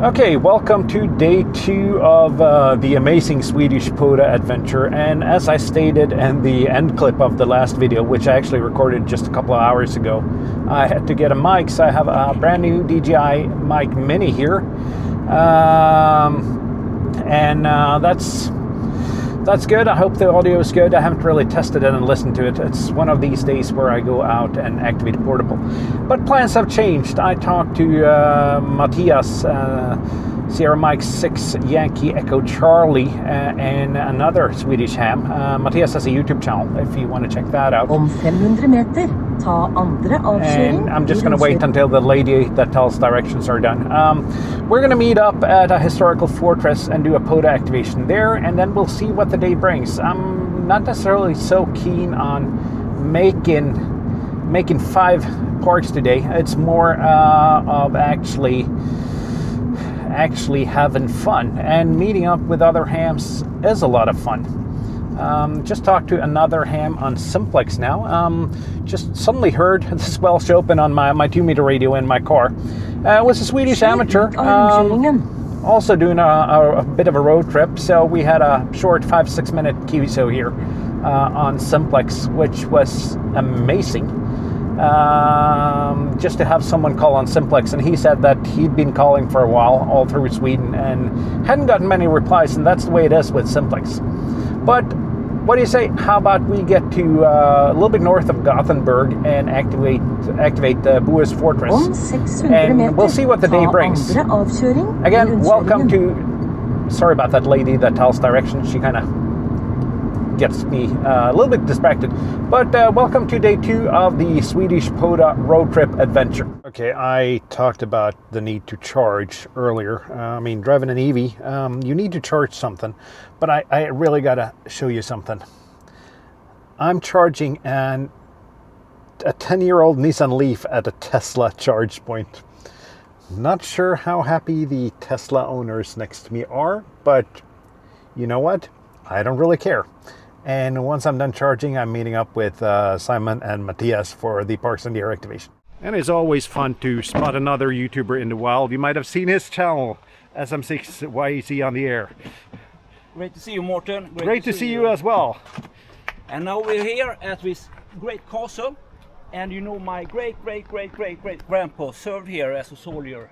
Okay, welcome to day 2 of the amazing Swedish POTA adventure. And as I stated in the end clip of the last video, which I actually recorded just a couple of hours ago, I had to get a mic, so I have a brand new DJI Mic Mini here. That's good. I hope the audio is good. I haven't really tested it and listened to it. It's one of these days where I go out and activate portable. But plans have changed. I talked to Matthias, Sierra Mike 6 Yankee Echo Charlie, and another Swedish ham. Matthias has a YouTube channel if you want to check that out. Om 500 meter, ta andra avkörning. And I'm just going to wait until the lady that tells directions are done. We're going to meet up at a historical fortress and do a POTA activation there, and then we'll see what the day brings. I'm not necessarily so keen on making 5 parks today. It's more of actually having fun, and meeting up with other hams is a lot of fun. Just talked to another ham on Simplex now. Just suddenly heard this Welsh Open on my 2-meter radio in my car. It was a Swedish amateur, also doing a bit of a road trip, so we had a short 5-6 minute QSO here on Simplex, which was amazing. Just to have someone call on Simplex, and he said that he'd been calling for a while all through Sweden and hadn't gotten many replies, and that's the way it is with Simplex. But what do you say? How about we get to a little bit north of Gothenburg and activate the Boas Fortress, and we'll see what the day brings. Again, welcome to. Sorry about that lady that tells directions. She kind of gets me a little bit distracted, but welcome to day 2 of the Swedish POTA road trip adventure. Okay, I talked about the need to charge earlier. I mean, driving an EV, you need to charge something, but I really gotta show you something. I'm charging a 10-year-old Nissan Leaf at a Tesla charge point. Not sure how happy the Tesla owners next to me are, but you know what? I don't really care. And once I'm done charging, I'm meeting up with Simon and Matthias for the Parks and Deer activation. And it's always fun to spot another YouTuber in the wild. You might have seen his channel, SM6YEC on the air. Great to see you, Morten. Great to see you as well. And now we're here at this great castle. And you know, my great grandpa served here as a soldier.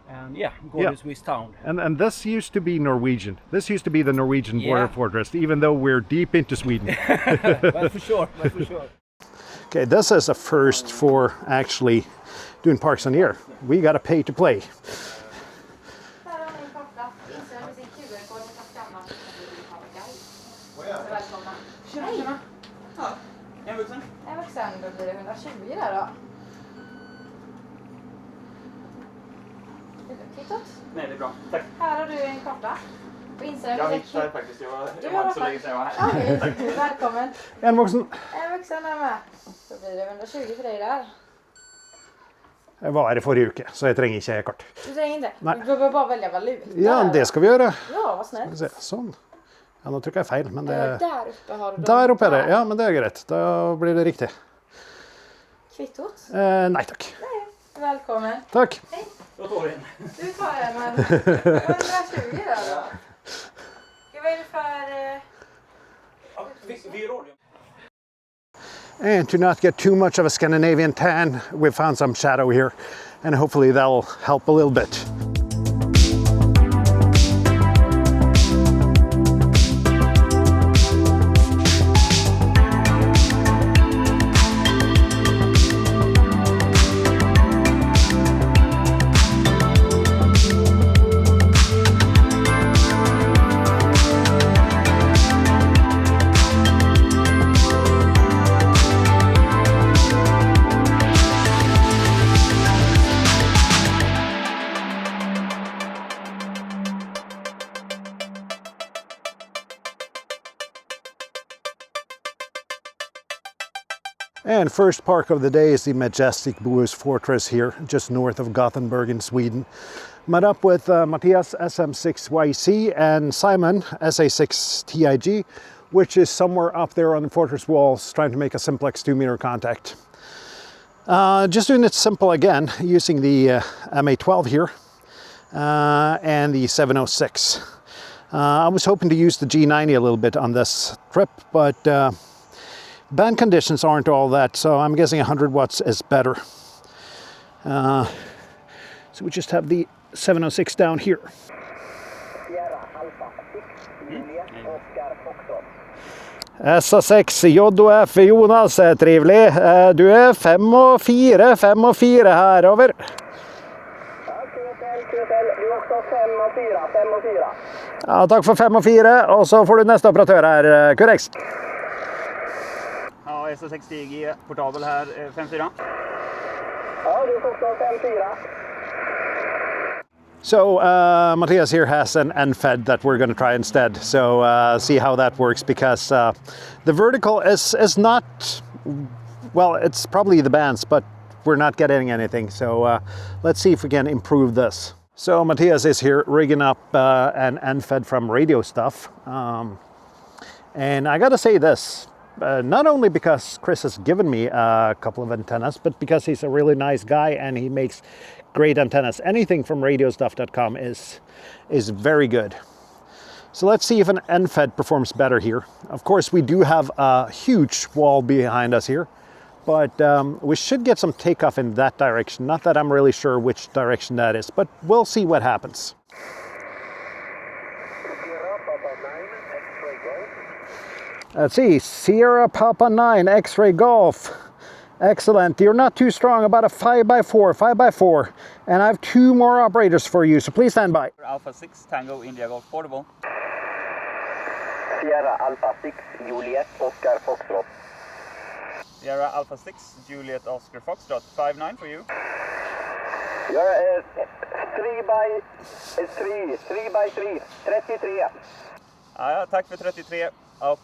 And yeah, gorgeous Swiss town. And this used to be Norwegian. This used to be the Norwegian border fortress, even though we're deep into Sweden. But for sure. Okay, this is a first for actually doing Parks on the Air. We gotta pay to play. En vuxen, då blir det 120 där då. Kvittot? Nej, det är bra. Tack. Här har du en karta. På Instagram. Jag hittade faktiskt. Det var inte så länge sedan jag var här. Okej, välkommen. En vuxen. En vuxen är med. Då blir det 120 för dig där. Jeg var her I forrige uke, så jeg trenger ikke kart. Du trenger inte? Nej. Du behöver bara välja valuta. Ja, det ska vi göra. Ja, vad snällt. Sånn. Ja, nå trykker jeg feil, men det... Där uppe har du... Der oppe er det. Ja, men det er greit. Da blir det riktig. Kvittot? Nei, takk. Nej, välkommen. Takk. Hej. Jag tar den. Du tar den, men 120 där då. Vad är det för... Vi And to not get too much of a Scandinavian tan, we found some shadow here, and hopefully that'll help a little bit. And first park of the day is the majestic Boas Fortress here, just north of Gothenburg in Sweden. Met up with Matthias SM6YC and Simon SA6 TIG, which is somewhere up there on the fortress walls trying to make a simplex 2-meter contact. Just doing it simple again, using the MA12 here. and the 706. I was hoping to use the G90 a little bit on this trip, but band conditions aren't all that, so I'm guessing 100 watts is better. So we just have the 706 down here. SA6 JOF Jonas är trevlig. Du är 5 och 4 här, över. Ja, tack för 5 och 4 och så får du nästa operatör här, korrekt. Ja, SA60G portabel här, 5-4. Ja, du får också 5-4. So Matthias here has an NFED that we're going to try instead. So see how that works, because the vertical is not, well, it's probably the bands, but we're not getting anything. So let's see if we can improve this. So Matthias is here rigging up an NFED from Radio Stuff. And I gotta say this, not only because Chris has given me a couple of antennas, but because he's a really nice guy and he makes great antennas. Anything from radiostuff.com is very good. So let's see if an NFED performs better here. Of course, we do have a huge wall behind us here, but we should get some takeoff in that direction. Not that I'm really sure which direction that is, but we'll see what happens. Let's see, Sierra Papa 9 X-Ray Golf. Excellent. You're not too strong, about a 5x4. And I have 2 more operators for you, so please stand by. Alpha 6 Tango India Golf Portable. Sierra Alpha 6 Juliet Oscar Foxtrot. Sierra Alpha 6 Juliet Oscar Foxtrot, 5-9 for you. You're 3x3, 33. Ja, tack för 33. Och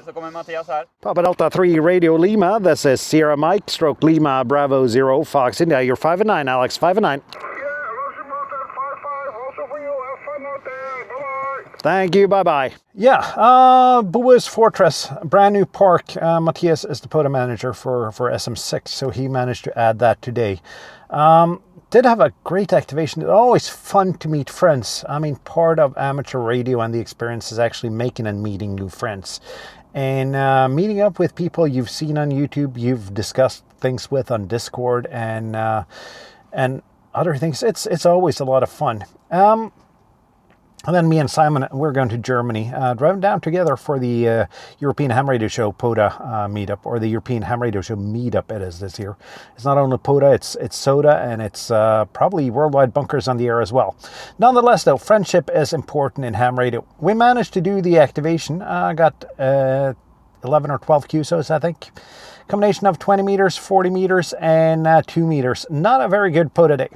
så kommer Mattias här. Papa Delta 3 Radio Lima, this is Sierra Mike, stroke Lima Bravo 0 Fox India. You're 5-9, Alex, 5-9. Thank you, bye-bye. Yeah, Bua's Fortress, brand new park. Matthias is the POTA manager for SM6, so he managed to add that today. Did have a great activation. It's always fun to meet friends. I mean, part of amateur radio and the experience is actually making and meeting new friends. And meeting up with people you've seen on YouTube, you've discussed things with on Discord and other things. It's always a lot of fun. And then me and Simon, we're going to Germany, driving down together for the European Ham Radio Show POTA meetup, or the European Ham Radio Show meetup it is this year. It's not only POTA, it's SOTA, and it's probably Worldwide Bunkers on the air as well. Nonetheless, though, friendship is important in ham radio. We managed to do the activation. Got 11 or 12 QSOs, I think. Combination of 20 meters, 40 meters, and 2 meters. Not a very good POTA day.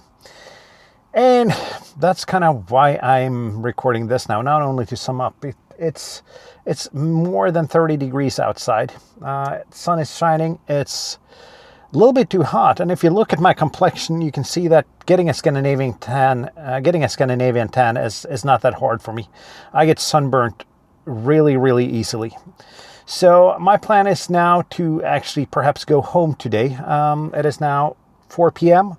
And that's kind of why I'm recording this now, not only to sum up. It's more than 30 degrees outside. Sun is shining. It's a little bit too hot. And if you look at my complexion, you can see that getting a Scandinavian tan is not that hard for me. I get sunburnt really, really easily. So my plan is now to actually perhaps go home today. It is now 4 p.m.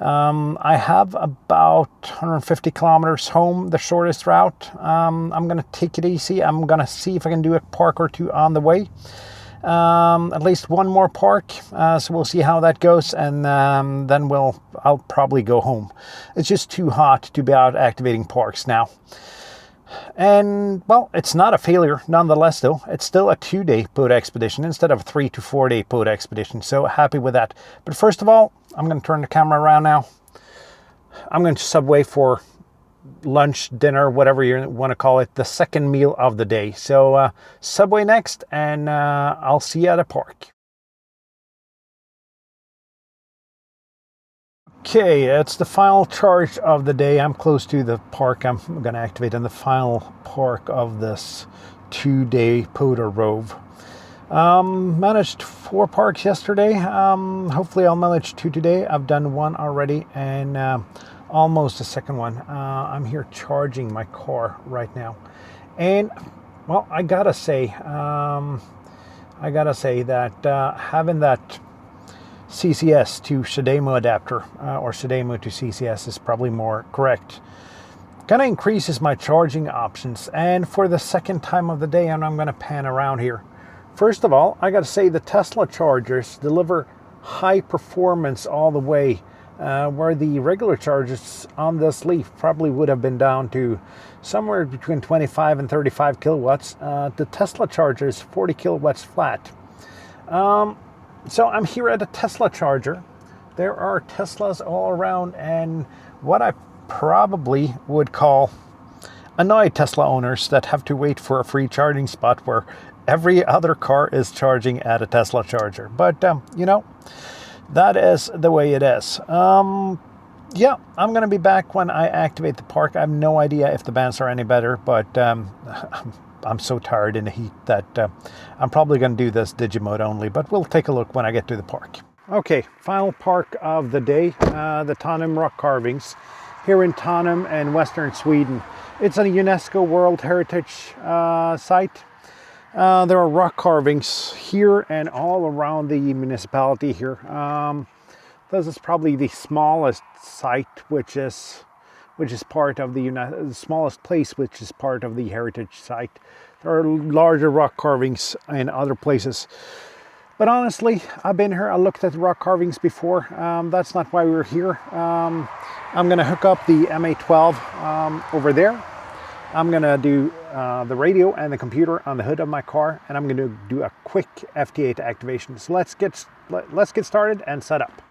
I have about 150 kilometers home, the shortest route. I'm going to take it easy. I'm going to see if I can do a park or 2 on the way. At least 1 more park. So we'll see how that goes. And then I'll probably go home. It's just too hot to be out activating parks now. And, well, it's not a failure nonetheless, though. It's still a 2-day POTA expedition instead of a 3 to 4 day POTA expedition. So happy with that. But first of all, I'm going to turn the camera around now. I'm going to Subway for lunch, dinner, whatever you want to call it, the second meal of the day. So Subway next, and I'll see you at a park. Okay, it's the final charge of the day. I'm close to the park. I'm going to activate in the final park of this 2-day POTA Rove. Managed 4 parks yesterday. Hopefully I'll manage 2 today. I've done 1 already and almost a second one. I'm here charging my car right now. And, well, I gotta say that having that CCS to CHAdeMO adapter, or CHAdeMO to CCS is probably more correct. Kind of increases my charging options. And for the second time of the day, and I'm going to pan around here. First of all, I got to say the Tesla chargers deliver high performance all the way, where the regular chargers on this Leaf probably would have been down to somewhere between 25 and 35 kilowatts. The Tesla charger is 40 kilowatts flat. So I'm here at a Tesla charger. There are Teslas all around, and what I probably would call annoyed Tesla owners that have to wait for a free charging spot where every other car is charging at a Tesla charger. But, you know, that is the way it is. Yeah, I'm going to be back when I activate the park. I have no idea if the bands are any better, but I'm so tired in the heat that I'm probably going to do this Digimode only, but we'll take a look when I get to the park. Okay, final park of the day, the Tanum rock carvings here in Tanum and western Sweden. It's a UNESCO World Heritage site. There are rock carvings here and all around the municipality here. This is probably the smallest site, which is part of the smallest place, which is part of the heritage site. There are larger rock carvings in other places. But honestly, I've been here, I looked at rock carvings before. That's not why we're here. I'm gonna hook up the MA12 over there. I'm gonna do the radio and the computer on the hood of my car, and I'm gonna do a quick FT8 activation. So let's get started and set up.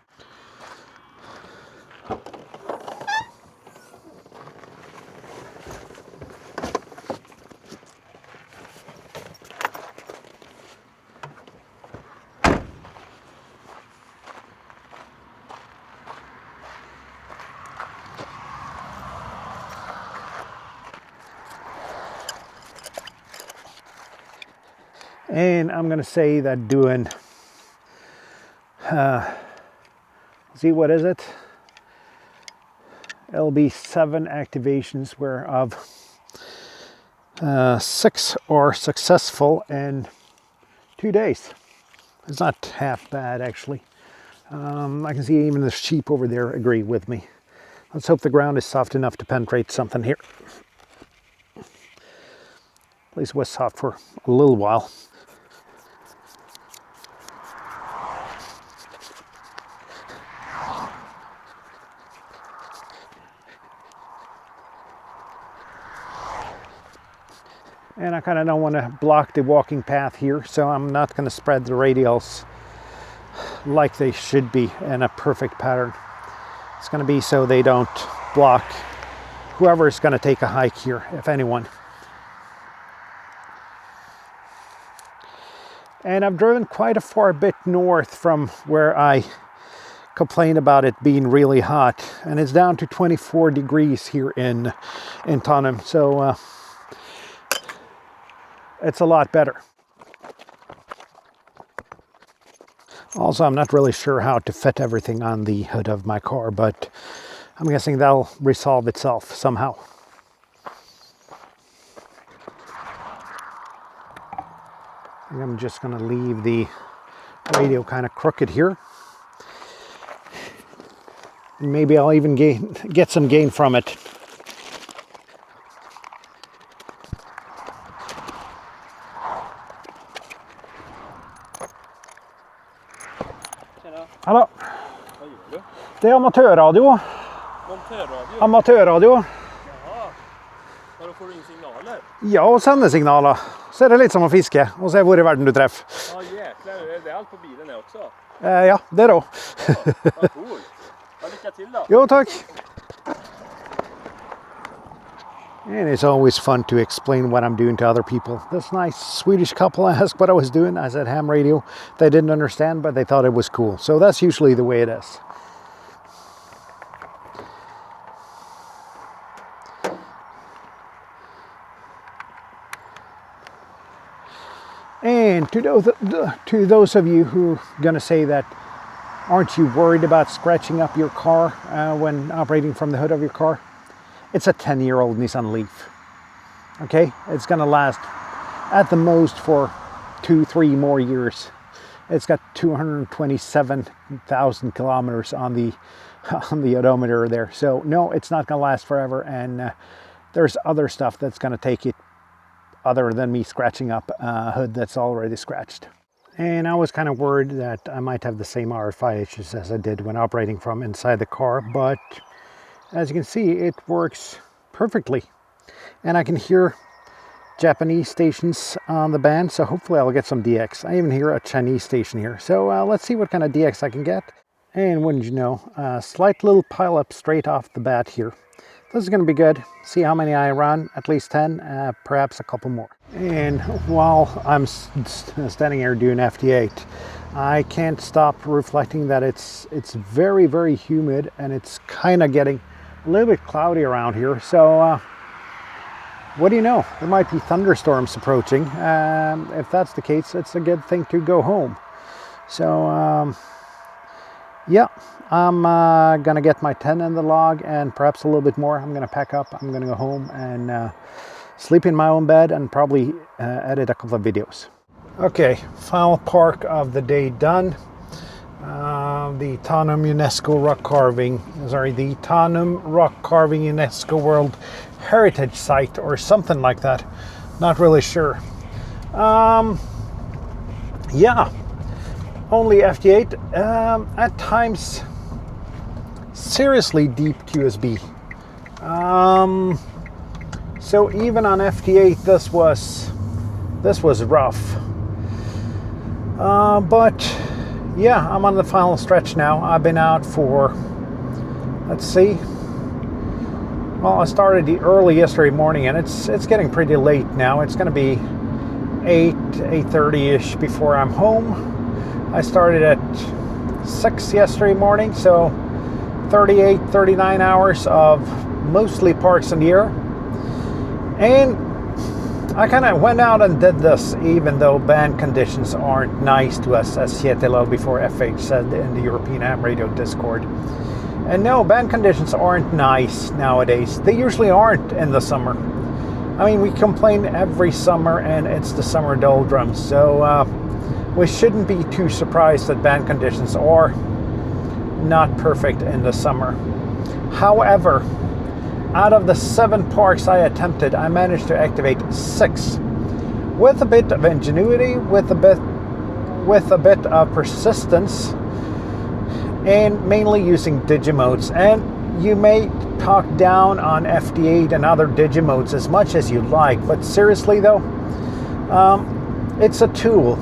And I'm going to say that doing, see, what is it? It'll be 7 activations, whereof 6 are successful in 2 days. It's not half bad, actually. I can see even the sheep over there agree with me. Let's hope the ground is soft enough to penetrate something here. At least it was soft for a little while. And I kind of don't want to block the walking path here, so I'm not going to spread the radials like they should be in a perfect pattern. It's going to be so they don't block whoever is going to take a hike here, if anyone. And I've driven quite a far bit north from where I complained about it being really hot, and it's down to 24 degrees here in Tanum. So it's a lot better. Also, I'm not really sure how to fit everything on the hood of my car, but I'm guessing that'll resolve itself somehow. I'm just going to leave the radio kind of crooked here. Maybe I'll even get some gain from it. Hallå? Vad gör du? Det är amatörradio. Montörradio? Amatörradio. Jaha. Vadå, får du in signaler? Ja, och sändningssignaler. Så är det lite som att fiska och se var i världen du träff. Ja, jäklar. Är det allt på bilen är också? Ja, det då. Vad cool. Ja, lycka till då. Jo, tack. And it's always fun to explain what I'm doing to other people. This nice Swedish couple asked what I was doing. I said ham radio. They didn't understand, but they thought it was cool. So that's usually the way it is. And to those of you who are going to say that, aren't you worried about scratching up your car when operating from the hood of your car? It's a 10-year-old Nissan Leaf. Okay, it's going to last at the most for 2-3 more years. It's got 227,000 kilometers on the odometer there. So no, it's not going to last forever, and there's other stuff that's going to take it other than me scratching up a hood that's already scratched. And I was kind of worried that I might have the same RFI issues as I did when operating from inside the car, but as you can see, it works perfectly. And I can hear Japanese stations on the band, so hopefully I'll get some DX. I even hear a Chinese station here. So let's see what kind of DX I can get. And wouldn't you know, a slight little pile up straight off the bat here. This is going to be good. See how many I run, at least 10, perhaps a couple more. And while I'm standing here doing FT8, I can't stop reflecting that it's very, very humid, and it's kind of getting a little bit cloudy around here. So what do you know? There might be thunderstorms approaching. If that's the case, it's a good thing to go home. So yeah, I'm gonna get my 10 in the log and perhaps a little bit more. I'm gonna pack up, I'm gonna go home and sleep in my own bed and probably edit a couple of videos. Okay, final park of the day done. The Tanum Rock Carving UNESCO World Heritage Site or something like that. Not really sure. Yeah. Only FT8, at times seriously deep QSB. So even on FT8 this was rough. But yeah, I'm on the final stretch now. I've been out for, let's see, well, I started early yesterday morning, and it's getting pretty late now. It's going to be 8:30ish before I'm home. I started at 6 yesterday morning, so 39 hours of mostly parks in the air. And I kind of went out and did this even though band conditions aren't nice to us, as Kjetil before FH said in the European Ham Radio Discord. And no, band conditions aren't nice nowadays. They usually aren't in the summer. I mean, we complain every summer, and it's the summer doldrums, so we shouldn't be too surprised that band conditions are not perfect in the summer. However, out of the 7 parks I attempted, I managed to activate 6 with a bit of ingenuity, with a bit of persistence, and mainly using digimodes. And you may talk down on FT8 and other digimodes as much as you like, but seriously though, it's a tool.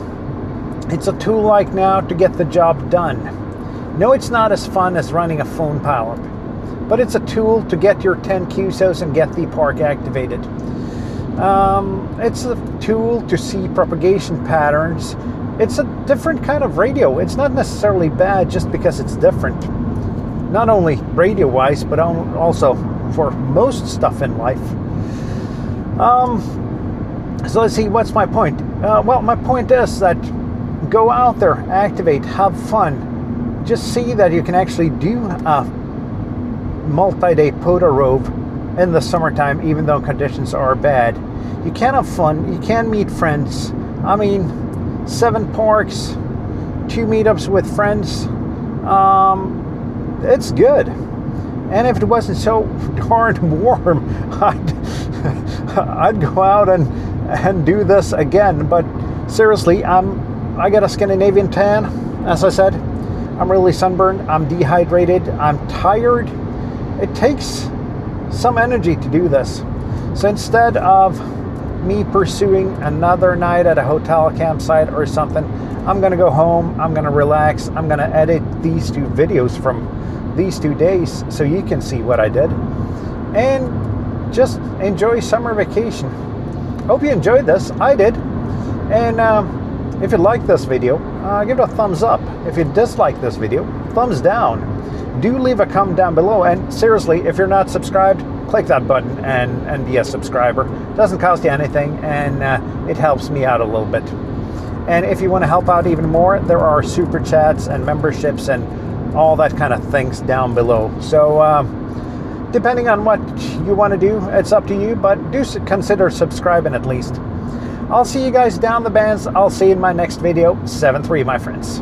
It's a tool like now to get the job done. No, it's not as fun as running a phone pileup, but it's a tool to get your 10 QSOs and get the park activated. It's a tool to see propagation patterns. It's a different kind of radio. It's not necessarily bad just because it's different. Not only radio-wise, but also for most stuff in life. So let's see, what's my point? Well, my point is that go out there, activate, have fun. Just see that you can actually do a multi-day POTA ROVE in the summertime, even though conditions are bad. You can have fun, you can meet friends. I mean, 7 parks, 2 meetups with friends. It's good. And if it wasn't so darn warm, I'd go out and do this again. But seriously, I got a Scandinavian tan, as I said. I'm really sunburned, I'm dehydrated, I'm tired. It takes some energy to do this. So instead of me pursuing another night at a hotel campsite or something, I'm gonna go home, I'm gonna relax, I'm gonna edit these 2 videos from these 2 days so you can see what I did. And just enjoy summer vacation. Hope you enjoyed this, I did. And if you like this video, give it a thumbs up. If you dislike this video, thumbs down. Do leave a comment down below, and seriously, if you're not subscribed, click that button and be a subscriber. It doesn't cost you anything, and it helps me out a little bit. And if you want to help out even more, there are super chats and memberships and all that kind of things down below. So depending on what you want to do, it's up to you, but do consider subscribing at least. I'll see you guys down the bands. I'll see you in my next video. 7-3, my friends.